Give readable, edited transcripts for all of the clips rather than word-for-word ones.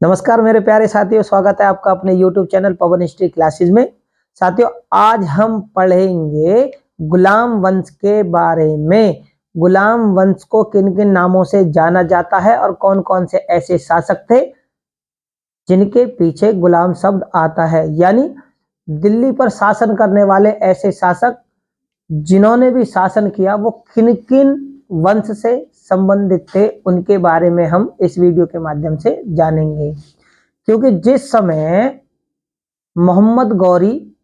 नमस्कार मेरे प्यारे साथियों, स्वागत है आपका अपने YouTube चैनल पवन हिस्ट्री क्लासेस में। साथियों, आज हम पढ़ेंगे गुलाम वंश के बारे में। गुलाम वंश को किन किन नामों से जाना जाता है और कौन कौन से ऐसे शासक थे जिनके पीछे गुलाम शब्द आता है, यानी दिल्ली पर शासन करने वाले ऐसे शासक जिन्होंने भी शासन किया वो किन किन वंश से संबंधित थे, उनके बारे में हम इस वीडियो के माध्यम से जानेंगे। क्योंकि जिस समय मोहम्मद गौरी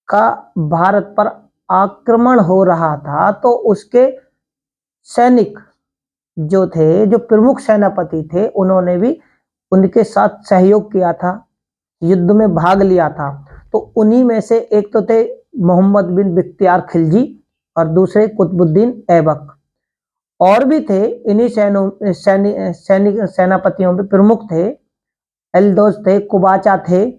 का भारत पर आक्रमण हो रहा था तो उसके सैनिक जो थे, जो प्रमुख सेनापति थे, उन्होंने भी उनके साथ सहयोग किया था, युद्ध में भाग लिया था। तो उन्हीं में से एक तो थे मोहम्मद बिन बख्तियार खिलजी और दूसरे कुतुबुद्दीन ऐबक। और भी थे इन्हीं सेनापतियों में प्रमुख थे, एल्दोज थे, कुबाचा थे।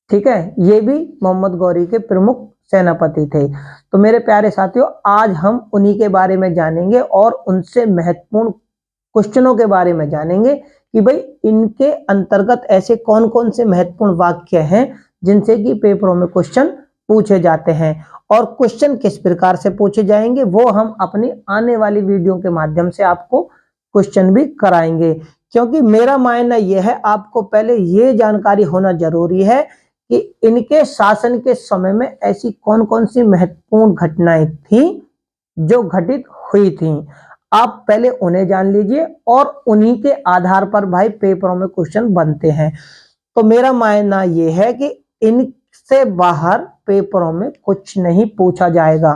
ठीक है, ये भी मोहम्मद गौरी के प्रमुख सेनापति थे। तो मेरे प्यारे साथियों, आज हम उन्हीं के बारे में जानेंगे और उनसे महत्वपूर्ण क्वेश्चनों के बारे में जानेंगे कि भाई इनके अंतर्गत ऐसे कौन कौन से महत्वपूर्ण वाक्य हैं जिनसे कि पेपरों में क्वेश्चन पूछे जाते हैं। और क्वेश्चन किस प्रकार से पूछे जाएंगे वो हम अपनी आने वाली वीडियो के माध्यम से आपको क्वेश्चन भी कराएंगे। क्योंकि मेरा मानना यह है, आपको पहले ये जानकारी होना जरूरी है कि इनके शासन के समय में ऐसी कौन कौन सी महत्वपूर्ण घटनाएं थी जो घटित हुई थी। आप पहले उन्हें जान लीजिए और उन्हीं के आधार पर भाई पेपरों में क्वेश्चन बनते हैं। तो मेरा मानना यह है कि इनसे बाहर पेपरों में कुछ नहीं पूछा जाएगा।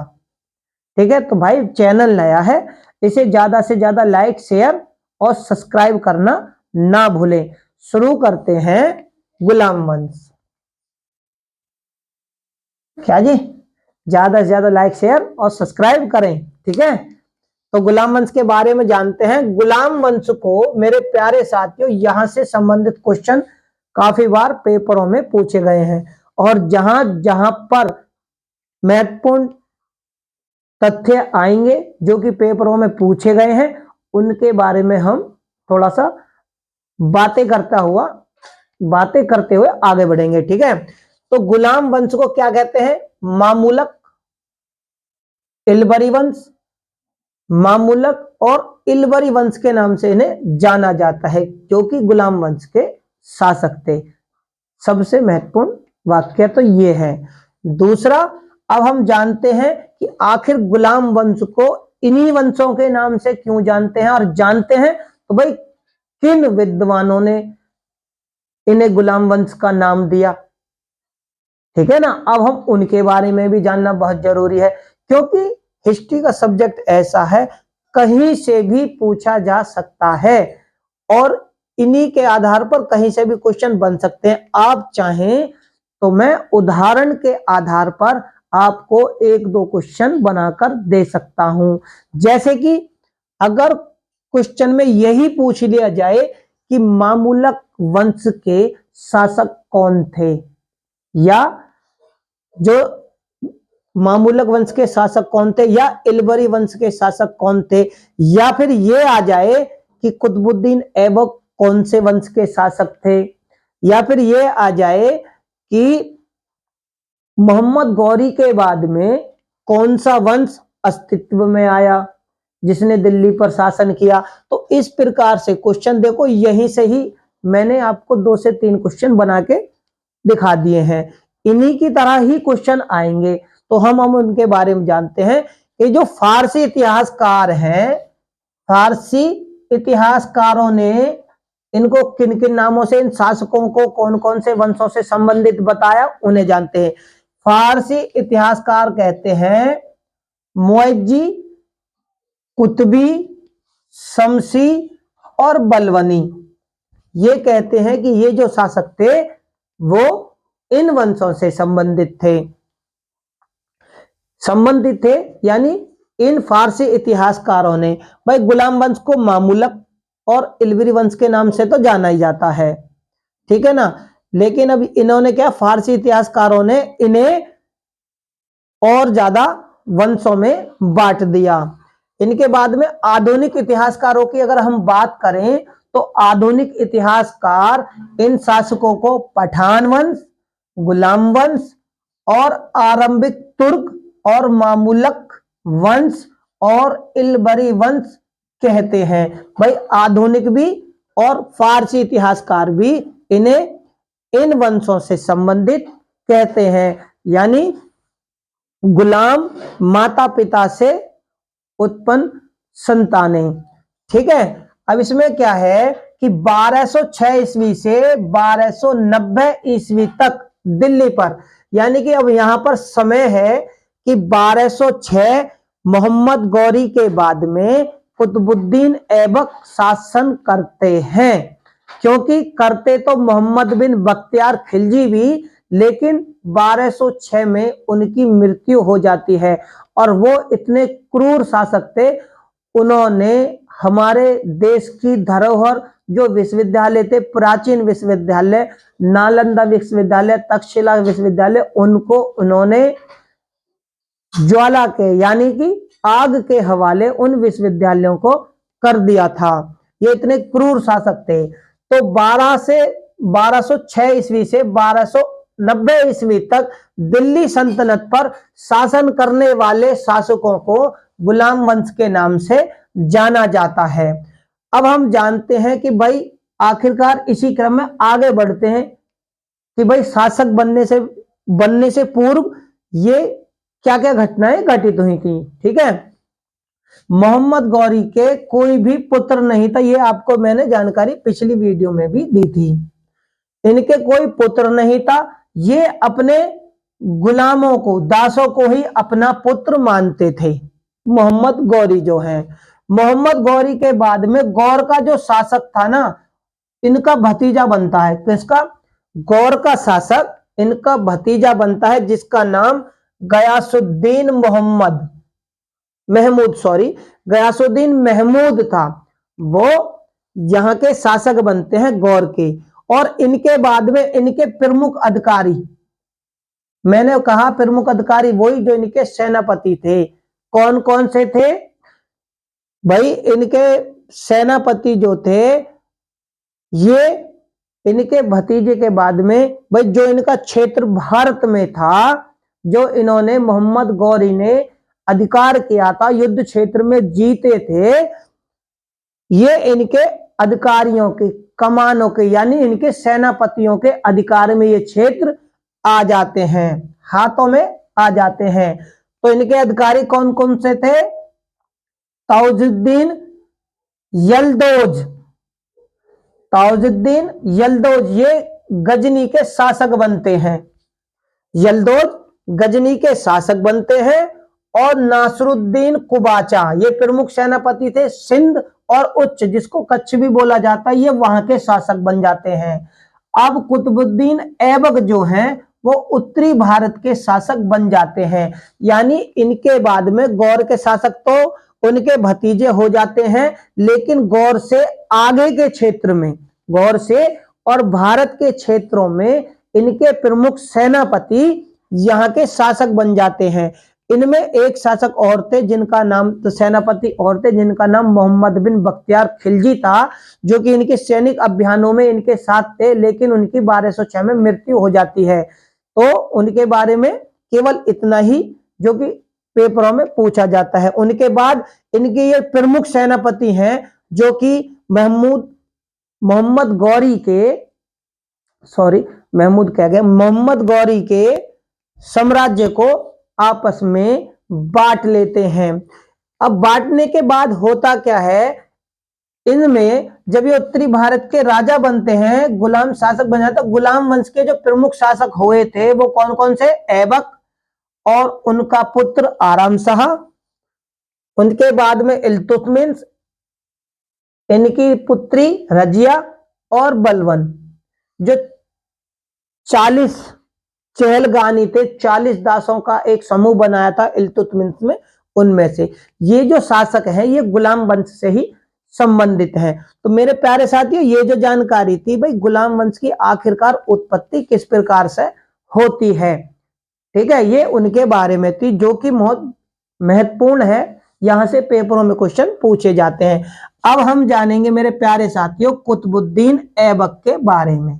ठीक है, तो भाई चैनल नया है, इसे ज्यादा से ज्यादा लाइक, शेयर और सब्सक्राइब करना ना भूलें। शुरू करते हैं गुलाम वंश। क्या जी, ज्यादा से ज्यादा लाइक, शेयर और सब्सक्राइब करें। ठीक है, तो गुलाम वंश के बारे में जानते हैं। गुलाम वंश को मेरे प्यारे साथियों यहां से संबंधित क्वेश्चन काफी बार पेपरों में पूछे गए हैं और जहां जहां पर महत्वपूर्ण तथ्य आएंगे जो कि पेपरों में पूछे गए हैं उनके बारे में हम थोड़ा सा बातें करते हुए आगे बढ़ेंगे। ठीक है, तो गुलाम वंश को क्या कहते हैं? मामूलक, इल्बरी वंश, मामूलक और इल्बरी वंश के नाम से इन्हें जाना जाता है, जो कि गुलाम वंश के शासक थे। सबसे महत्वपूर्ण वाक्य तो ये है। दूसरा, अब हम जानते हैं कि आखिर गुलाम वंश को इन्हीं वंशों के नाम से क्यों जानते हैं, और जानते हैं तो भाई किन विद्वानों ने इन्हें गुलाम वंश का नाम दिया। ठीक है ना, अब हम उनके बारे में भी जानना बहुत जरूरी है, क्योंकि हिस्ट्री का सब्जेक्ट ऐसा है कहीं से भी पूछा जा सकता है और इन्हीं के आधार पर कहीं से भी क्वेश्चन बन सकते हैं। आप चाहें तो मैं उदाहरण के आधार पर आपको एक दो क्वेश्चन बनाकर दे सकता हूं। जैसे कि अगर क्वेश्चन में यही पूछ लिया जाए कि मामूलक वंश के शासक कौन थे, या जो मामूलक वंश के शासक कौन थे, या इल्बरी वंश के शासक कौन थे, या फिर ये आ जाए कि कुतुबुद्दीन ऐबक कौन से वंश के शासक थे, या फिर ये आ जाए कि मोहम्मद गौरी के बाद में कौन सा वंश अस्तित्व में आया जिसने दिल्ली पर शासन किया। तो इस प्रकार से क्वेश्चन देखो, यहीं से ही मैंने आपको 2 से 3 क्वेश्चन बना के दिखा दिए हैं। इन्हीं की तरह ही क्वेश्चन आएंगे, तो हम उनके बारे में जानते हैं कि जो फारसी इतिहासकार हैं, फारसी इतिहासकारों ने इनको किन किन नामों से, इन शासकों को कौन कौन से वंशों से संबंधित बताया, उन्हें जानते हैं। फारसी इतिहासकार कहते हैं मुइज्जी, कुतुबी, शमसी और बलवनी। ये कहते हैं कि ये जो शासक थे वो इन वंशों से संबंधित थे, यानी इन फारसी इतिहासकारों ने। भाई गुलाम वंश को मामूलक और इल्बरी वंश के नाम से तो जाना ही जाता है, ठीक है ना, लेकिन अब इन्होंने क्या, फारसी इतिहासकारों ने इन्हें और ज्यादा वंशों में बांट दिया। इनके बाद में आधुनिक इतिहासकारों की अगर हम बात करें तो आधुनिक इतिहासकार इन शासकों को पठान वंश, गुलाम वंश और आरंभिक तुर्क और मामुलक वंश और इल्बरी वंश कहते हैं। भाई आधुनिक भी और फारसी इतिहासकार भी इन्हें इन वंशों से संबंधित कहते हैं, यानी गुलाम माता पिता से उत्पन्न संतानें। ठीक है, अब इसमें क्या है कि 1206 ईस्वी से 1290 ईस्वी तक दिल्ली पर, यानी कि अब यहां पर समय है कि 1206 मोहम्मद गौरी के बाद में कुतुबुद्दीन ऐबक शासन करते हैं, क्योंकि करते तो मोहम्मद बिन बख्तियार खिलजी भी, लेकिन 1206 में उनकी मृत्यु हो जाती है। और वो इतने क्रूर शासक थे, उन्होंने हमारे देश की धरोहर जो विश्वविद्यालय थे, प्राचीन विश्वविद्यालय, नालंदा विश्वविद्यालय, तक्षशिला विश्वविद्यालय, उनको उन्होंने ज्वाला के यानी कि आग के हवाले उन विश्वविद्यालयों को कर दिया था। ये इतने क्रूर शासक थे। तो 1206 ईस्वी से 1290 ईस्वी तक दिल्ली सल्तनत पर शासन करने वाले शासकों को गुलाम वंश के नाम से जाना जाता है। अब हम जानते हैं कि भाई आखिरकार इसी क्रम में आगे बढ़ते हैं कि भाई शासक बनने से पूर्व ये क्या क्या घटनाएं घटित हुई थी। ठीक है, मोहम्मद गौरी के कोई भी पुत्र नहीं था, ये आपको मैंने जानकारी पिछली वीडियो में भी दी थी। इनके कोई पुत्र नहीं था, ये अपने गुलामों को, दासों को ही अपना पुत्र मानते थे। मोहम्मद गौरी जो है, मोहम्मद गौरी के बाद में गौर का जो शासक था ना, इनका भतीजा बनता है। किसका? गौर का शासक इनका भतीजा बनता है, जिसका नाम गयासुद्दीन गयासुद्दीन महमूद था। वो यहाँ के शासक बनते हैं गौर के। और इनके बाद में इनके प्रमुख अधिकारी, मैंने कहा प्रमुख अधिकारी वही जो इनके सेनापति थे। कौन कौन से थे भाई? इनके सेनापति जो थे, ये इनके भतीजे के बाद में भाई जो इनका क्षेत्र भारत में था, जो इन्होंने मोहम्मद गौरी ने अधिकार किया था, युद्ध क्षेत्र में जीते थे, ये इनके अधिकारियों के, कमानों के, यानी इनके सेनापतियों के अधिकार में ये क्षेत्र आ जाते हैं, हाथों में आ जाते हैं। तो इनके अधिकारी कौन कौन से थे? ताजुद्दीन यल्दौज ये गजनी के शासक बनते हैं। यल्दौज गजनी के शासक बनते हैं। और नासरुद्दीन कुबाचा ये प्रमुख सेनापति थे। सिंध और उच्च, जिसको कच्छ भी बोला जाता है, ये वहां के शासक बन जाते हैं। अब कुतुबुद्दीन ऐबक जो हैं वो उत्तरी भारत के शासक बन जाते हैं। यानी इनके बाद में गौर के शासक तो उनके भतीजे हो जाते हैं, लेकिन गौर से आगे के क्षेत्र में, गौर से और भारत के क्षेत्रों में इनके प्रमुख सेनापति यहाँ के शासक बन जाते हैं। इनमें एक शासक और थे जिनका नाम, तो सेनापति और थे जिनका नाम मोहम्मद बिन बख्तियार खिलजी था, जो कि इनके सैनिक अभियानों में इनके साथ थे, लेकिन उनकी 1206 में मृत्यु हो जाती है। तो उनके बारे में केवल इतना ही जो कि पेपरों में पूछा जाता है। उनके बाद इनके ये प्रमुख सेनापति हैं जो कि मोहम्मद गौरी के साम्राज्य को आपस में बांट लेते हैं। अब बांटने के बाद होता क्या है, इनमें जब ये उत्तरी भारत के राजा बनते हैं, गुलाम शासक बन जाते, गुलाम वंश के जो प्रमुख शासक हुए थे वो कौन कौन से? ऐबक और उनका पुत्र आराम शाह, उनके बाद में इल्तुतमिश, इनकी पुत्री रजिया और बलवन, जो 40 चहलगानी थे, 40 दासों का एक समूह बनाया था इल्तुतमिश में, उनमें से ये जो शासक हैं ये गुलाम वंश से ही संबंधित हैं। तो मेरे प्यारे साथियों, ये जो जानकारी थी भाई गुलाम वंश की आखिरकार उत्पत्ति किस प्रकार से होती है, ठीक है, ये उनके बारे में थी, जो कि बहुत महत्वपूर्ण है। यहां से पेपरों में क्वेश्चन पूछे जाते हैं। अब हम जानेंगे मेरे प्यारे साथियों कुतुबुद्दीन ऐबक के बारे में,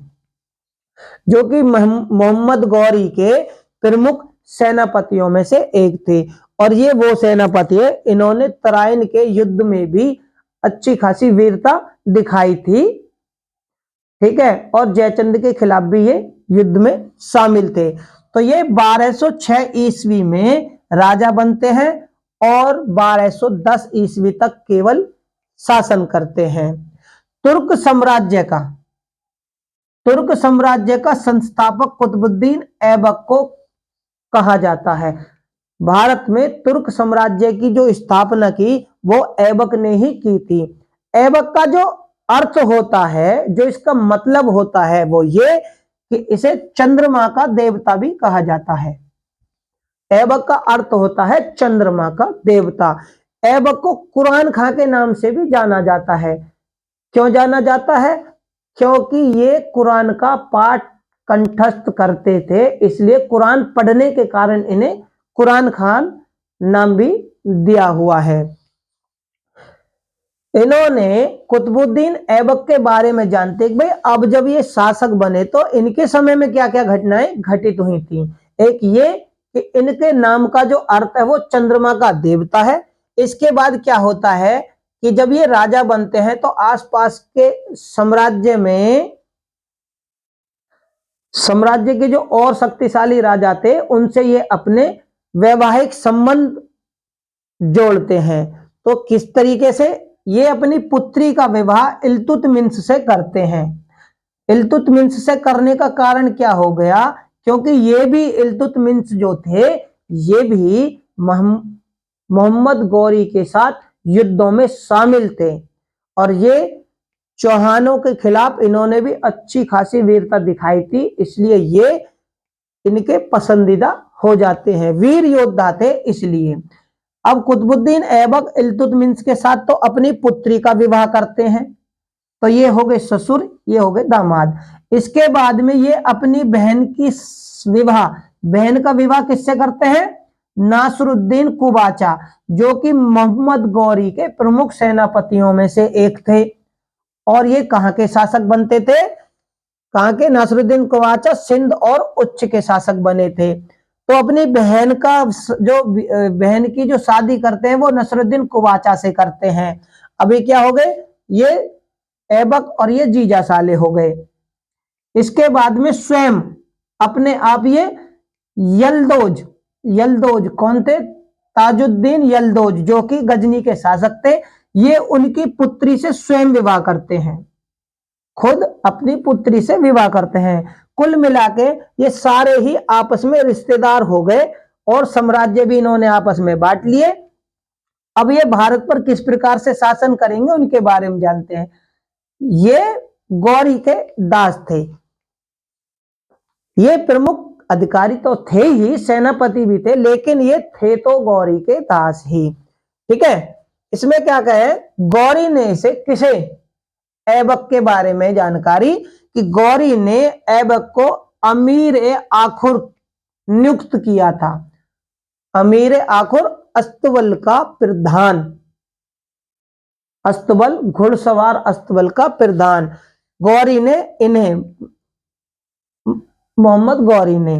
जो कि मोहम्मद गौरी के प्रमुख सेनापतियों में से एक थे। और ये वो सेनापति है, इन्होंने तराइन के युद्ध में भी अच्छी खासी वीरता दिखाई थी, ठीक है, और जयचंद के खिलाफ भी ये युद्ध में शामिल थे। तो ये 1206 ईस्वी में राजा बनते हैं और 1210 ईस्वी तक केवल शासन करते हैं। तुर्क साम्राज्य का संस्थापक कुतुबुद्दीन ऐबक को कहा जाता है। भारत में तुर्क साम्राज्य की जो स्थापना की वो ऐबक ने ही की थी। ऐबक का जो अर्थ होता है, जो इसका मतलब होता है वो ये कि इसे चंद्रमा का देवता भी कहा जाता है। ऐबक का अर्थ होता है चंद्रमा का देवता। ऐबक को कुरान खां के नाम से भी जाना जाता है। क्यों जाना जाता है? क्योंकि ये कुरान का पाठ कंठस्थ करते थे, इसलिए कुरान पढ़ने के कारण इन्हें कुरान खान नाम भी दिया हुआ है। इन्होंने कुतुबुद्दीन ऐबक के बारे में जानते हैं भाई अब जब ये शासक बने तो इनके समय में क्या क्या घटनाएं घटित हुई थी। एक ये कि इनके नाम का जो अर्थ है वो चंद्रमा का देवता है। इसके बाद क्या होता है कि जब ये राजा बनते हैं तो आसपास के साम्राज्य के जो और शक्तिशाली राजा थे उनसे ये अपने वैवाहिक संबंध जोड़ते हैं। तो किस तरीके से? ये अपनी पुत्री का विवाह इल्तुतमिश से करते हैं। इल्तुतमिश से करने का कारण क्या हो गया? क्योंकि ये भी इल्तुतमिश जो थे ये भी मोहम्मद गौरी के साथ युद्धों में शामिल थे और ये चौहानों के खिलाफ इन्होंने भी अच्छी खासी वीरता दिखाई थी, इसलिए ये इनके पसंदीदा हो जाते हैं, वीर योद्धा थे इसलिए। अब कुतुबुद्दीन ऐबक इल्तुतमिश के साथ तो अपनी पुत्री का विवाह करते हैं, तो ये हो गए ससुर, ये हो गए दामाद। इसके बाद में ये अपनी बहन का विवाह किससे करते हैं? नासरुद्दीन कुबाचा, जो कि मोहम्मद गौरी के प्रमुख सेनापतियों में से एक थे। और ये कहां के शासक बनते थे? कहां के? नासरुद्दीन कुबाचा सिंध और उच्च के शासक बने थे। तो अपनी बहन की जो शादी करते हैं वो नसरुद्दीन कुबाचा से करते हैं। अभी क्या हो गए? ये ऐबक और ये जीजा साले हो गए। इसके बाद में स्वयं अपने आप ये यलदोज कौन थे? ताजुद्दीन यलदोज, जो कि गजनी के शासक थे, ये उनकी पुत्री से स्वयं विवाह करते हैं, खुद अपनी पुत्री से विवाह करते हैं। कुल मिला के ये सारे ही आपस में रिश्तेदार हो गए और साम्राज्य भी इन्होंने आपस में बांट लिए। अब ये भारत पर किस प्रकार से शासन करेंगे उनके बारे में जानते हैं। ये गौरी के दास थे। ये प्रमुख अधिकारी तो थे ही, सेनापति भी थे, लेकिन ये थे तो गौरी के दास ही, ठीक है। इसमें क्या कहे? गौरी ने इसे किसे? ऐबक के बारे में जानकारी कि गौरी ने ऐबक को अमीर ए आखुर नियुक्त किया था। अमीर ए आखुर अस्तबल का प्रधान, अस्तबल घुड़सवार अस्तबल का प्रधान गौरी ने इन्हें, मोहम्मद गौरी ने।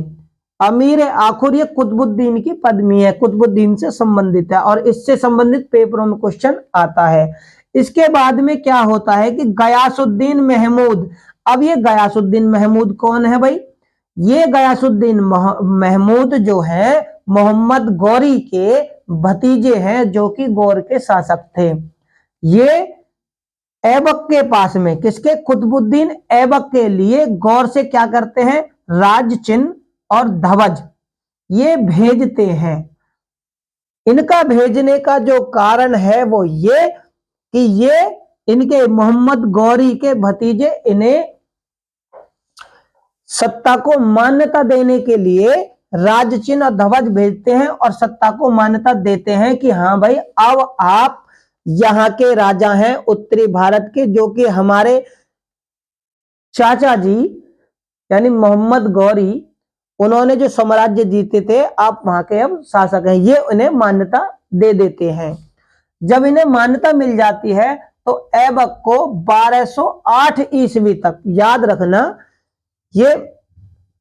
अमीर आखुर ये कुतुबुद्दीन की पदवी है, कुतुबुद्दीन से संबंधित है और इससे संबंधित पेपरों में क्वेश्चन आता है। इसके बाद में क्या होता है कि गयासुद्दीन महमूद। अब ये गयासुद्दीन महमूद कौन है भाई? ये गयासुद्दीन महमूद जो है मोहम्मद गौरी के भतीजे हैं, जो कि गौर के शासक थे। ये ऐबक के पास में, किसके? कुतुबुद्दीन ऐबक के लिए गौर से क्या करते हैं? राज चिन्ह और ध्वज ये भेजते हैं। इनका भेजने का जो कारण है वो ये कि ये इनके मोहम्मद गौरी के भतीजे इन्हें सत्ता को मान्यता देने के लिए राज चिन्ह और ध्वज भेजते हैं और सत्ता को मान्यता देते हैं कि हाँ भाई अब आप यहाँ के राजा हैं उत्तरी भारत के, जो कि हमारे चाचा जी यानी मोहम्मद गौरी, उन्होंने जो साम्राज्य जीते थे, आप वहां के अब शासक हैं, ये उन्हें मान्यता दे देते हैं। जब इन्हें मान्यता मिल जाती है तो ऐबक को 1208 ईस्वी तक, याद रखना, ये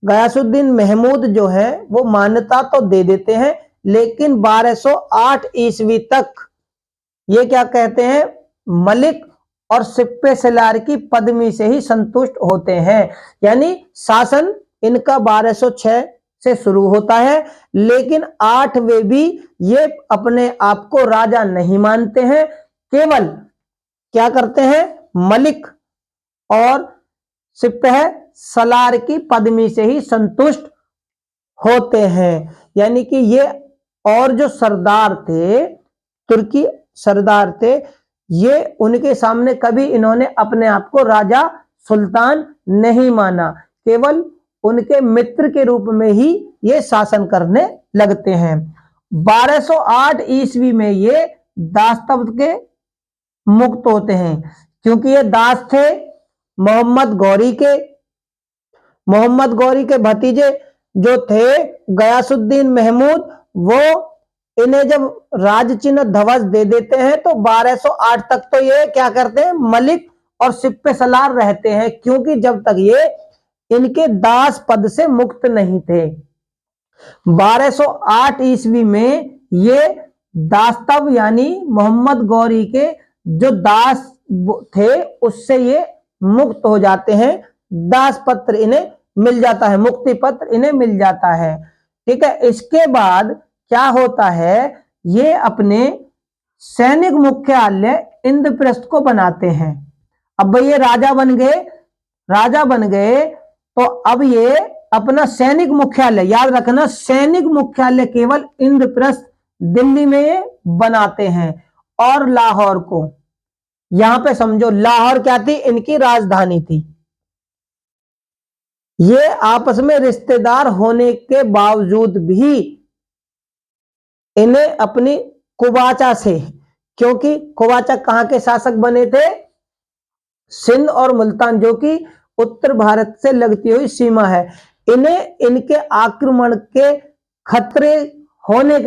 गयासुद्दीन महमूद जो है वो मान्यता तो दे देते हैं, लेकिन 1208 ईस्वी तक ये क्या कहते हैं, मलिक और सिप्पे सलार की पदवी से ही संतुष्ट होते हैं। यानी शासन इनका 1206 से शुरू होता है, लेकिन 8वें भी ये अपने आप को राजा नहीं मानते हैं, केवल क्या करते हैं, मलिक और सिपह सलार की पदवी से ही संतुष्ट होते हैं। यानी कि ये और जो सरदार थे, तुर्की सरदार थे, ये उनके सामने कभी इन्होंने अपने आप को राजा सुल्तान नहीं माना, केवल उनके मित्र के रूप में ही ये शासन करने लगते हैं। 1208 ईस्वी में ये दासत्व के मुक्त होते हैं, क्योंकि ये दास थे मोहम्मद गौरी के भतीजे जो थे गयासुद्दीन महमूद, वो इन्हें जब राज चिन्ह ध्वज दे देते हैं तो 1208 तक तो ये क्या करते हैं, मलिक और सिप्पे सलार रहते हैं, क्योंकि जब तक ये इनके दास पद से मुक्त नहीं थे। 1208 ईस्वी में ये दासत्व यानी मोहम्मद गौरी के जो दास थे उससे ये मुक्त हो जाते हैं, दास पत्र इन्हें मिल जाता है, मुक्ति पत्र इन्हें मिल जाता है। ठीक है, इसके बाद क्या होता है, ये अपने सैनिक मुख्यालय इंद्रप्रस्थ को बनाते हैं। अब भाई ये राजा बन गए तो अब ये अपना सैनिक मुख्यालय, याद रखना, सैनिक मुख्यालय केवल इंद्रप्रस्थ दिल्ली में ये बनाते हैं, और लाहौर को, यहां पे समझो लाहौर क्या थी, इनकी राजधानी थी। ये आपस में रिश्तेदार होने के बावजूद भी इन्हें अपनी कुबाचा से, क्योंकि कुबाचा कहां के शासक बने थे, सिंध और मुल्तान, जो कि उत्तर भारत से लगती हुई सीमा है, इन्हें इनके आक्रमण के खतरा होने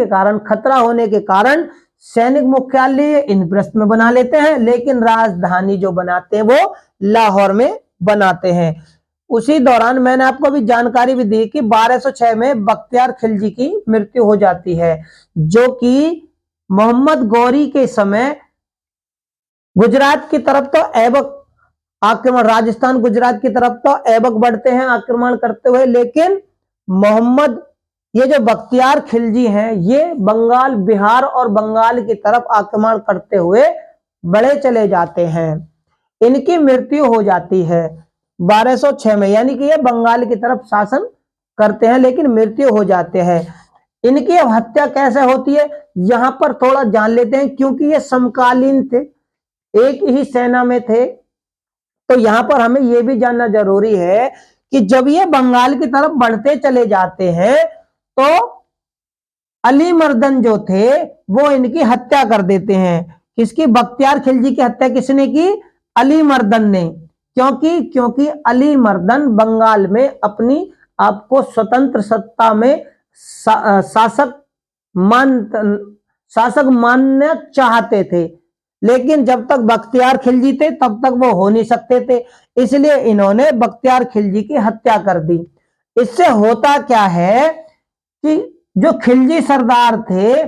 के कारण सैनिक मुख्यालय इंद्रप्रस्थ में बना लेते हैं, लेकिन राजधानी जो बनाते हैं वो लाहौर में बनाते हैं। उसी दौरान मैंने आपको भी जानकारी भी दी कि 1206 में बख्तियार खिलजी की मृत्यु हो जाती है, जो कि मोहम्मद गौरी के समय गुजरात की तरफ तो ऐबक आक्रमण, राजस्थान गुजरात की तरफ तो ऐबक बढ़ते हैं आक्रमण करते हुए, लेकिन ये जो बख्तियार खिलजी हैं ये बंगाल, बिहार और बंगाल की तरफ आक्रमण करते हुए बढ़े चले जाते हैं। इनकी मृत्यु हो जाती है 1206 में, यानी कि ये बंगाल की तरफ शासन करते हैं लेकिन मृत्यु हो जाते हैं। इनकी अब हत्या कैसे होती है यहां पर थोड़ा जान लेते हैं, क्योंकि ये समकालीन थे, एक ही सेना में थे, तो यहां पर हमें यह भी जानना जरूरी है कि जब ये बंगाल की तरफ बढ़ते चले जाते हैं तो अली मर्दन जो थे वो इनकी हत्या कर देते हैं। किसकी? बख्तियार खिलजी की हत्या किसने की? अली मर्दन ने। क्योंकि अली मर्दन बंगाल में अपनी आपको स्वतंत्र सत्ता में शासक मानना चाहते थे, लेकिन जब तक बख्तियार खिलजी थे तब तक वो हो नहीं सकते थे, इसलिए इन्होंने बख्तियार खिलजी की हत्या कर दी। इससे होता क्या है कि जो खिलजी सरदार थे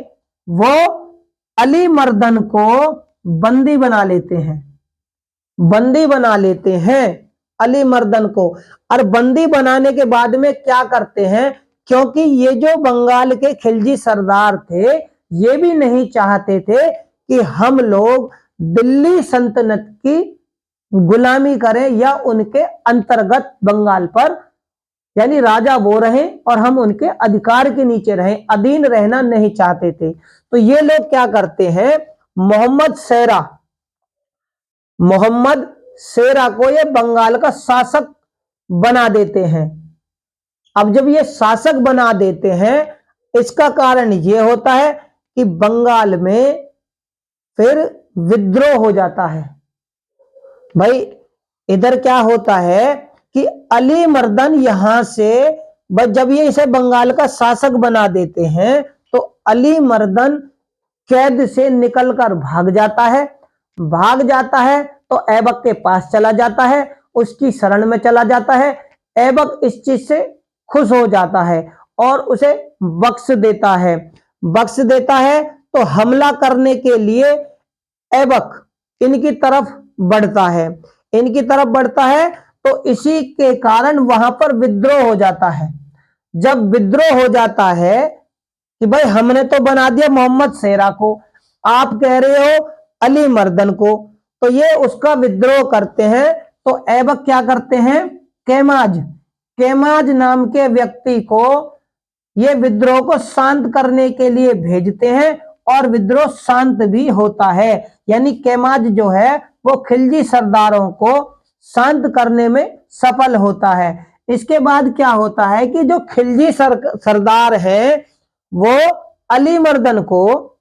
वो अली मर्दन को बंदी बना लेते हैं अली मर्दन को। और बंदी बनाने के बाद में क्या करते हैं, क्योंकि ये जो बंगाल के खिलजी सरदार थे ये भी नहीं चाहते थे कि हम लोग दिल्ली सल्तनत की गुलामी करें या उनके अंतर्गत बंगाल पर, यानी राजा वो रहे और हम उनके अधिकार के नीचे रहें, अधीन रहना नहीं चाहते थे। तो ये लोग क्या करते हैं, मोहम्मद शेरा को ये बंगाल का शासक बना देते हैं। अब जब ये शासक बना देते हैं इसका कारण ये होता है कि बंगाल में फिर विद्रोह हो जाता है। भाई इधर क्या होता है कि अली मर्दन यहां से जब ये इसे बंगाल का शासक बना देते हैं तो अली मर्दन कैद से निकलकर भाग जाता है, तो ऐबक के पास चला जाता है, उसकी शरण में चला जाता है। ऐबक इस चीज से खुश हो जाता है और उसे बख्श देता है। तो हमला करने के लिए ऐबक इनकी तरफ बढ़ता है, तो इसी के कारण वहां पर विद्रोह हो जाता है। जब विद्रोह हो जाता है कि भाई हमने तो बना दिया मोहम्मद शेरा को, आप कह रहे हो अली मर्दन को, तो ये उसका विद्रोह करते हैं। तो ऐबक क्या करते हैं, केमाज नाम के व्यक्ति को ये विद्रोह को शांत करने के लिए भेजते हैं और विद्रोह शांत भी होता है। यानी केमाज जो है वो खिलजी सरदारों को शांत करने में सफल होता है। इसके बाद क्या होता है कि जो खिलजी सरदार है वो अली मर्दन को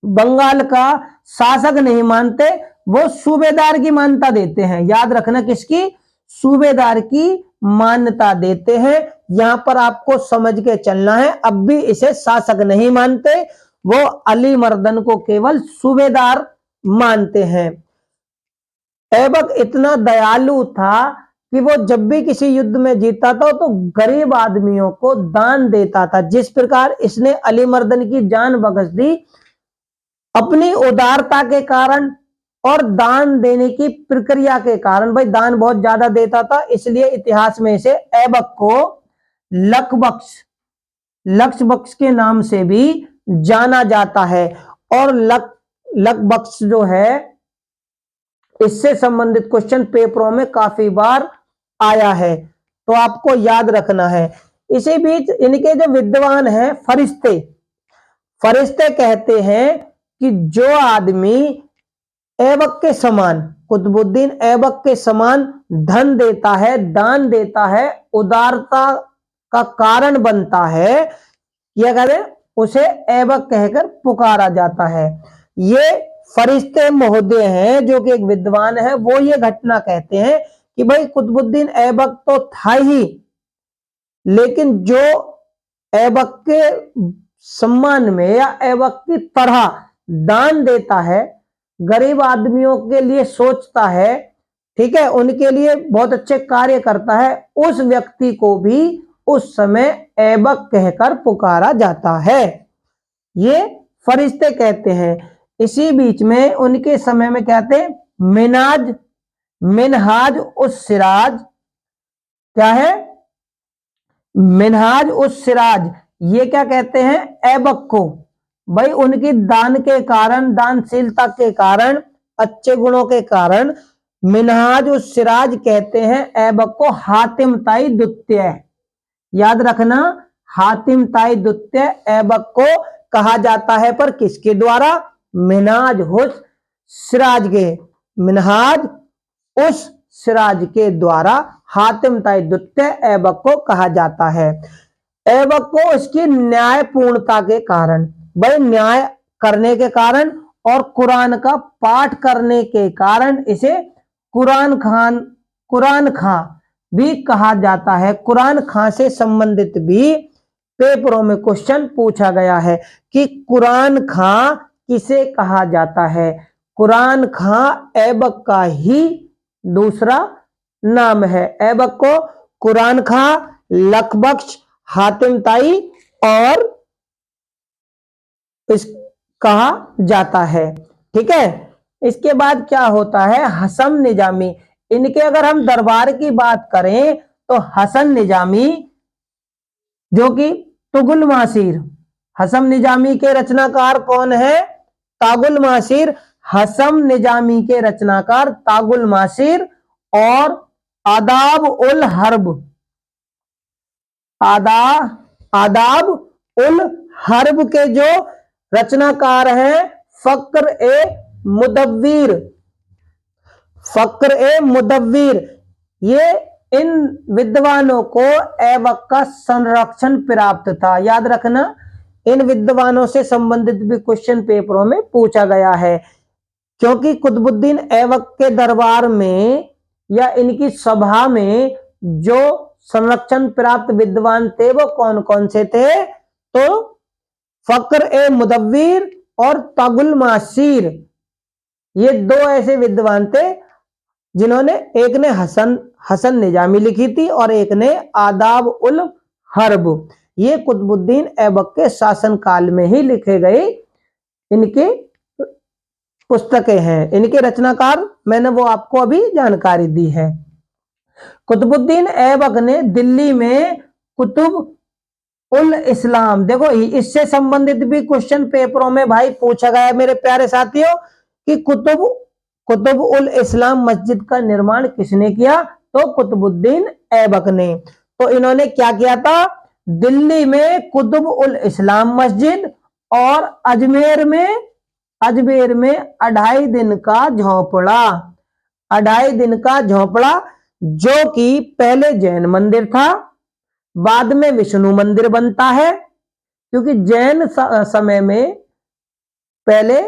बंगाल का शासक नहीं मानते, वो सूबेदार की मान्यता देते हैं। याद रखना, किसकी? सूबेदार की मान्यता देते हैं। यहां पर आपको समझ के चलना है, अब भी इसे शासक नहीं मानते, वो अली मर्दन को केवल सूबेदार मानते हैं। ऐबक इतना दयालु था कि वो जब भी किसी युद्ध में जीता था तो गरीब आदमियों को दान देता था। जिस प्रकार इसने अली मर्दन की जान बख्श दी, अपनी उदारता के कारण और दान देने की प्रक्रिया के कारण, भाई दान बहुत ज्यादा देता था, इसलिए इतिहास में इसे ऐबक को लक्ष्य के नाम से भी जाना जाता है। और लकबख्श जो है, इससे संबंधित क्वेश्चन पेपरों में काफी बार आया है, तो आपको याद रखना है। इसी बीच इनके जो विद्वान हैं फरिश्ते कहते हैं कि जो आदमी ऐबक के समान, कुतुबुद्दीन ऐबक के समान धन देता है, दान देता है, उदारता का कारण बनता है, यह कहते उसे ऐबक कहकर पुकारा जाता है। ये फरिश्ते महोदय हैं जो कि एक विद्वान है, वो ये घटना कहते हैं कि भाई कुतुबुद्दीन ऐबक तो था ही, लेकिन जो ऐबक के सम्मान में या ऐबक की तरह दान देता है, गरीब आदमियों के लिए सोचता है, ठीक है, उनके लिए बहुत अच्छे कार्य करता है, उस व्यक्ति को भी उस समय ऐबक कहकर पुकारा जाता है, ये फरिश्ते कहते हैं। इसी बीच में उनके समय में कहते हैं मिनहाज उस सिराज, क्या है? मिनहाज उस सिराज, ये क्या कहते हैं? ऐबक को। भाई उनकी दान के कारण, दानशीलता के कारण, अच्छे गुणों के कारण मिनहाज उस सिराज कहते हैं ऐबक को। हातिम ताई द्वितीय, याद रखना, हातिम ताई द्वितीय ऐबक को कहा जाता है, पर किसके द्वारा? मिनहाज उस सिराज के द्वारा हातिम ताई द्वितीय ऐबक को कहा जाता है। ऐबक को इसकी न्यायपूर्णता के कारण, भाई न्याय करने के कारण और कुरान का पाठ करने के कारण इसे कुरान खां भी कहा जाता है। कुरान खां से संबंधित भी पेपरों में क्वेश्चन पूछा गया है कि कुरान खां किसे कहा जाता है। कुरान खां ऐबक का ही दूसरा नाम है। ऐबक को कुरान खां, लकबख्श, हातिम ताई और इस कहा जाता है, ठीक है। इसके बाद क्या होता है? हसन निजामी। इनके अगर हम दरबार की बात करें तो हसन निजामी जो कि तुगुल मासीर, हसन निजामी के रचनाकार कौन है? तागुल मासीर। हसन निजामी के रचनाकार तागुल मासीर और आदाब उल हर्ब के जो रचनाकार हैं फक्र ए मुदव्वीर। ये इन विद्वानों को ऐबक का संरक्षण प्राप्त था। याद रखना, इन विद्वानों से संबंधित भी क्वेश्चन पेपरों में पूछा गया है, क्योंकि कुतुबुद्दीन ऐबक के दरबार में या इनकी सभा में जो संरक्षण प्राप्त विद्वान थे वो कौन कौन से थे? तो फक्र ए मुदव्वीर और तगुल मासीर, ये दो ऐसे विद्वान थे जिन्होंने, एक ने हसन निजामी लिखी थी और एक ने आदाब उल हर्ब। ये कुतुबुद्दीन ऐबक के शासन काल में ही लिखे गए इनके पुस्तकें हैं। इनके रचनाकार मैंने वो आपको अभी जानकारी दी है। कुतुबुद्दीन ऐबक ने दिल्ली में कुतुब उल इस्लाम, देखो इससे संबंधित भी क्वेश्चन पेपरों में भाई पूछा गया है मेरे प्यारे साथियों कि कुतुब उल इस्लाम मस्जिद का निर्माण किसने किया, तो कुतुबुद्दीन ऐबक ने। तो इन्होंने क्या किया था, दिल्ली में कुतुब उल इस्लाम मस्जिद और अजमेर में 2.5 दिन का झोपड़ा, 2.5 दिन का झोपड़ा, जो कि पहले जैन मंदिर था, बाद में विष्णु मंदिर बनता है। क्योंकि जैन समय में पहले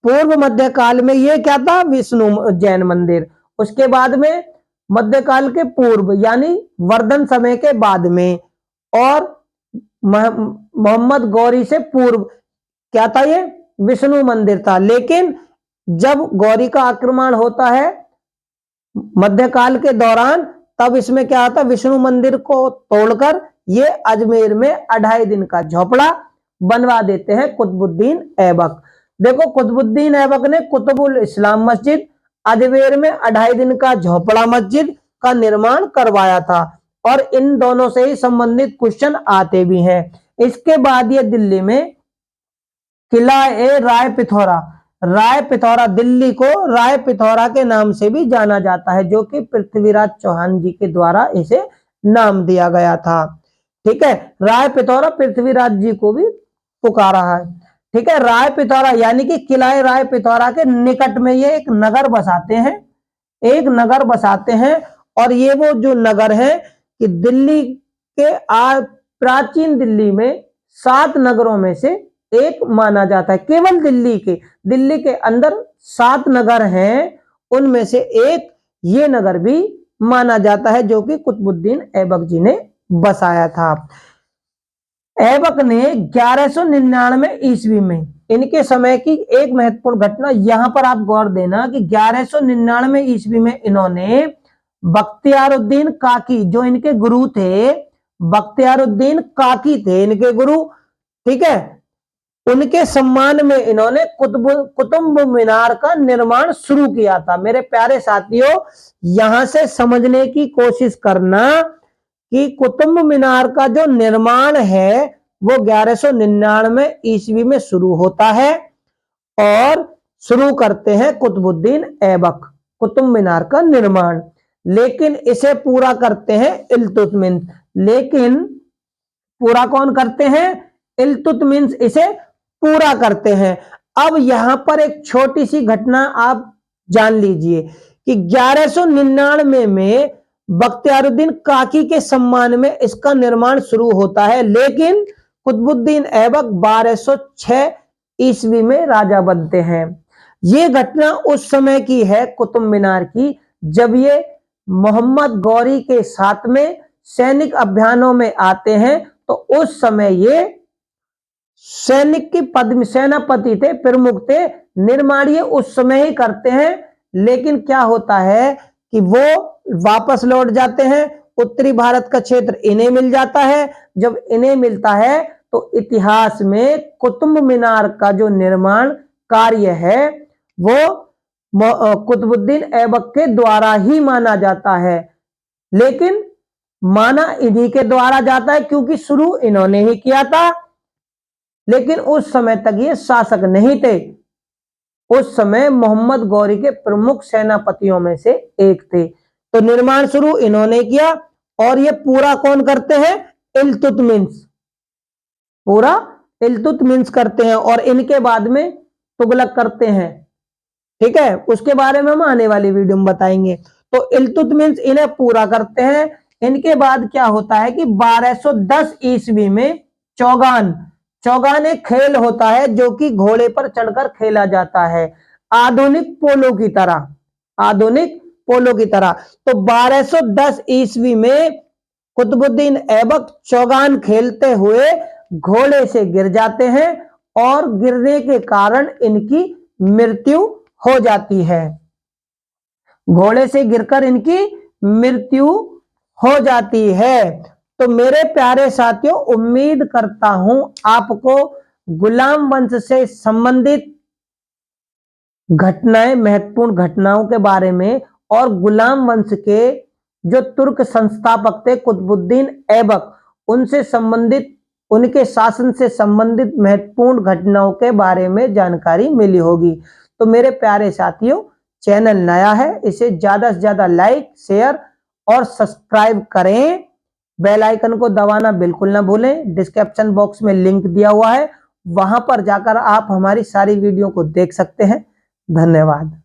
पूर्व मध्यकाल में ये क्या था, विष्णु जैन मंदिर, उसके बाद में मध्यकाल के पूर्व यानी वर्धन समय के बाद में, और मोहम्मद गौरी से पूर्व क्या था, ये विष्णु मंदिर था। लेकिन जब गौरी का आक्रमण होता है मध्यकाल के दौरान, तब इसमें क्या होता, विष्णु मंदिर को तोड़कर ये अजमेर में 2.5 दिन का झोपड़ा बनवा देते हैं कुतुबुद्दीन ऐबक। देखो कुतुबुद्दीन ऐबक ने कुतुबुल इस्लाम मस्जिद, अजमेर में 2.5 दिन का झोपड़ा मस्जिद का निर्माण करवाया था, और इन दोनों से ही संबंधित क्वेश्चन आते भी हैं। इसके बाद ये दिल्ली में किला ए राय पिथौरा, दिल्ली को राय पिथौरा के नाम से भी जाना जाता है, जो कि पृथ्वीराज चौहान जी के द्वारा इसे नाम दिया गया था। ठीक है, राय पिथौरा पृथ्वीराज जी को भी पुकारा है। ठीक है, राय पिथौरा यानी कि किला राय पिथौरा के निकट में ये एक नगर बसाते हैं, और ये वो जो नगर है कि दिल्ली के प्राचीन दिल्ली में 7 नगरों में से एक माना जाता है। केवल दिल्ली के अंदर 7 नगर हैं, उनमें से एक ये नगर भी माना जाता है, जो कि कुतुबुद्दीन ऐबक जी ने बसाया था। ऐबक ने 1199 ईस्वी में, इनके समय की एक महत्वपूर्ण घटना, यहां पर आप गौर देना कि 1199 ईस्वी में इन्होंने बख्तियारुद्दीन काकी, जो इनके गुरु थे, बख्तियारुद्दीन काकी थे इनके गुरु, ठीक है, उनके सम्मान में इन्होंने कुतुब मीनार का निर्माण शुरू किया था। मेरे प्यारे साथियों, यहां से समझने की कोशिश करना कि कुतुब मीनार का जो निर्माण है वो 1199 ईस्वी में शुरू होता है, और शुरू करते हैं कुतुबुद्दीन ऐबक कुतुब मीनार का निर्माण। लेकिन इसे पूरा करते हैं इल्तुतमिश। लेकिन पूरा कौन करते हैं, इल्तुतमिश इसे पूरा करते हैं। अब यहां पर एक छोटी सी घटना आप जान लीजिए कि 1199 में बख्तियारुद्दीन काकी के सम्मान में इसका निर्माण शुरू होता है, लेकिन कुतुबुद्दीन ऐबक 1206 ईस्वी में राजा बनते हैं। ये घटना उस समय की है कुतुब मीनार की, जब ये मोहम्मद गौरी के साथ में सैनिक अभियानों में आते हैं। तो उस समय ये सैनिक की पद में सेनापति थे, प्रमुख थे, निर्माण ये उस समय ही करते हैं। लेकिन क्या होता है कि वो वापस लौट जाते हैं, उत्तरी भारत का क्षेत्र इन्हें मिल जाता है। जब इन्हें मिलता है तो इतिहास में कुतुब मीनार का जो निर्माण कार्य है वो कुतुबुद्दीन ऐबक के द्वारा ही माना जाता है। लेकिन माना इन्हीं के द्वारा जाता है क्योंकि शुरू इन्होंने ही किया था, लेकिन उस समय तक ये शासक नहीं थे। उस समय मोहम्मद गौरी के प्रमुख सेनापतियों में से एक थे। तो निर्माण शुरू इन्होंने किया, और ये पूरा कौन करते हैं, इल्तुतमिश, पूरा इल्तुतमिश करते हैं, और इनके बाद में तुगलक करते हैं। ठीक है, उसके बारे में हम आने वाली वीडियो में बताएंगे। तो इल्तुतमिश इन्हें पूरा करते हैं। इनके बाद क्या होता है कि 1210 ईस्वी में चौगान एक खेल होता है जो कि घोड़े पर चढ़कर खेला जाता है, आधुनिक पोलो की तरह। तो 1210 ईस्वी में कुतुबुद्दीन ऐबक चौगान खेलते हुए घोड़े से गिर जाते हैं और गिरने के कारण इनकी मृत्यु हो जाती है। घोड़े से गिरकर इनकी मृत्यु हो जाती है। तो मेरे प्यारे साथियों, उम्मीद करता हूं आपको गुलाम वंश से संबंधित घटनाएं, महत्वपूर्ण घटनाओं के बारे में और गुलाम वंश के जो तुर्क संस्थापक थे कुतुबुद्दीन ऐबक, उनसे संबंधित, उनके शासन से संबंधित महत्वपूर्ण घटनाओं के बारे में जानकारी मिली होगी। तो मेरे प्यारे साथियों, चैनल नया है, इसे ज्यादा से ज्यादा लाइक, शेयर और सब्सक्राइब करें। बेल आइकन को दबाना बिल्कुल ना भूलें। डिस्क्रिप्शन बॉक्स में लिंक दिया हुआ है, वहां पर जाकर आप हमारी सारी वीडियो को देख सकते हैं। धन्यवाद।